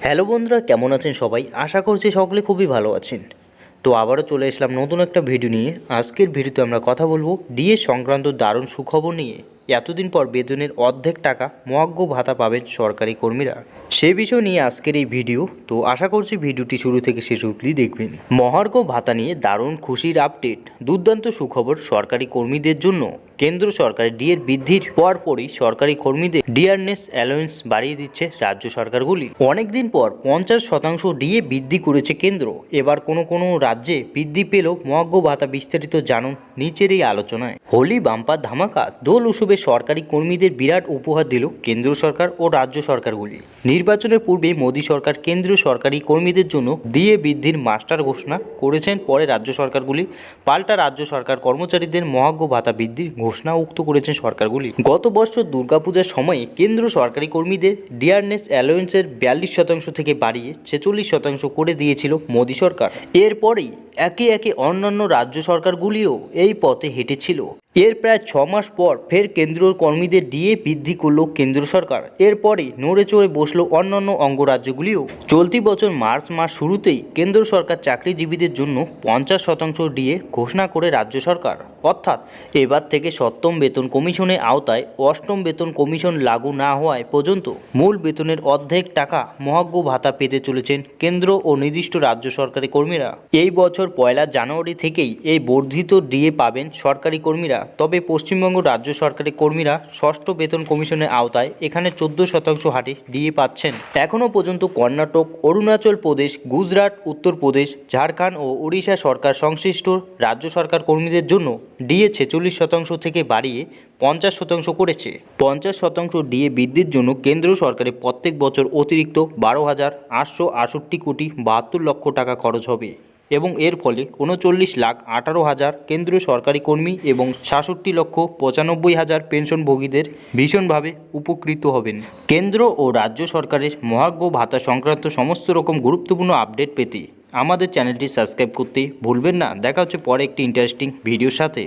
Hello বন্ধুরা, কেমন আছেন সবাই? আশা করছি সকলে খুবই ভালো আছেন। তো আবারও চলে এসলাম নতুন একটা ভিডিও নিয়ে। আজকের ভিডিওতে আমরা কথা বলবো ডিএ সংক্রান্ত দারুণ সুখবর নিয়ে। এতদিন পর বেতনের অর্ধেক টাকা মহার্ঘ ভাতা পাবেন সরকারি কর্মীরা। সে বিষয় নিয়ে আজকের এই ভিডিও। তো আশা করছি ভিডিওটি শুরু থেকে শেষ অবধি দেখবেন। মহার্ঘ ভাতা নিয়ে দারুণ খুশির আপডেট, দুর্দান্ত সুখবর সরকারি কর্মীদের জন্য। কেন্দ্র সরকার ডিএর বৃদ্ধির পরপরই সরকারি কর্মীদের ডিয়ারনেস অ্যালাউন্স বাড়িয়ে দিচ্ছে রাজ্য সরকারগুলি। অনেকদিন পর 50% ডিএ বৃদ্ধি করেছে কেন্দ্র। এবার কোনো রাজ্যে বৃদ্ধি পেল মহার্ঘ ভাতা। বিস্তারিত জানুন নিচের এই আলোচনায়। হোলি বাম্পার ধামাকা, দোল উৎসবে সরকারি কর্মীদের বিরাট উপহার দিল কেন্দ্র সরকার ও রাজ্য সরকারগুলি। নির্বাচনের পূর্বে মোদী সরকার কেন্দ্রীয় সরকারি কর্মীদের জন্য ডিএ বৃদ্ধির মাস্টার ঘোষণা করেছেন। পরে রাজ্য সরকারগুলি পাল্টা রাজ্য সরকার কর্মচারীদের মহার্ঘ ভাতা বৃদ্ধির ঘোষণা উক্ত করেছেন সরকারগুলি। গত বছর দুর্গাপূজার সময়ে কেন্দ্র সরকারি কর্মীদের ডিয়ারনেস অ্যালাউন্সের 42% থেকে বাড়িয়ে 46% করে দিয়েছিল মোদী সরকার। এরপরেই একে একে অন্যান্য রাজ্য সরকারগুলিও এই পথে হেঁটেছিল। এর প্রায় 6 মাস পর ফের কেন্দ্রীয় কর্মীদের ডিএ বৃদ্ধি করল কেন্দ্র সরকার। এরপরে নড়ে চড়ে বসলো অন্যান্য অঙ্গরাজ্যগুলিও। চলতি বছর মার্চ মাস শুরুতেই কেন্দ্র সরকার চাকরিজীবীদের জন্য 50% ডিএ ঘোষণা করে রাজ্য সরকার। অর্থাৎ এবার থেকে 7ম বেতন কমিশনের আওতায় 8ম বেতন কমিশন লাগু না হওয়ায় পর্যন্ত মূল বেতনের অর্ধেক টাকা মহার্ঘ ভাতা পেতে চলেছেন কেন্দ্র ও নির্দিষ্ট রাজ্য সরকারি কর্মীরা। এই বছর 1 জানুয়ারি থেকেই এই বর্ধিত ডিএ পাবেন সরকারি কর্মীরা। তবে পশ্চিমবঙ্গ রাজ্য সরকারি কর্মীরা 6ষ্ঠ বেতন কমিশনের আওতায় এখানে 14% হারে ডিএ পাচ্ছেন। এখনও পর্যন্ত কর্ণাটক, অরুণাচল প্রদেশ, গুজরাট, উত্তরপ্রদেশ, ঝাড়খণ্ড ও ওড়িশা সরকার সংশ্লিষ্ট রাজ্য সরকার কর্মীদের জন্য ডিএ 46% থেকে বাড়িয়ে 50% করেছে। 50% ডিএ বৃদ্ধির জন্য কেন্দ্র সরকারের প্রত্যেক বছর অতিরিক্ত 12,868 কোটি 72 লক্ষ টাকা খরচ হবে এবং এর ফলে 39,18,000 কেন্দ্রীয় সরকারি কর্মী এবং 66,95,000 পেনশনভোগীদের ভীষণভাবে উপকৃত হবেন। কেন্দ্র ও রাজ্য সরকারের মহার্ঘ ভাতা সংক্রান্ত সমস্ত রকম গুরুত্বপূর্ণ আপডেট পেতে আমাদের চ্যানেলটি সাবস্ক্রাইব করতে ভুলবেন না। দেখা হচ্ছে পরে একটি ইন্টারেস্টিং ভিডিওর সাথে।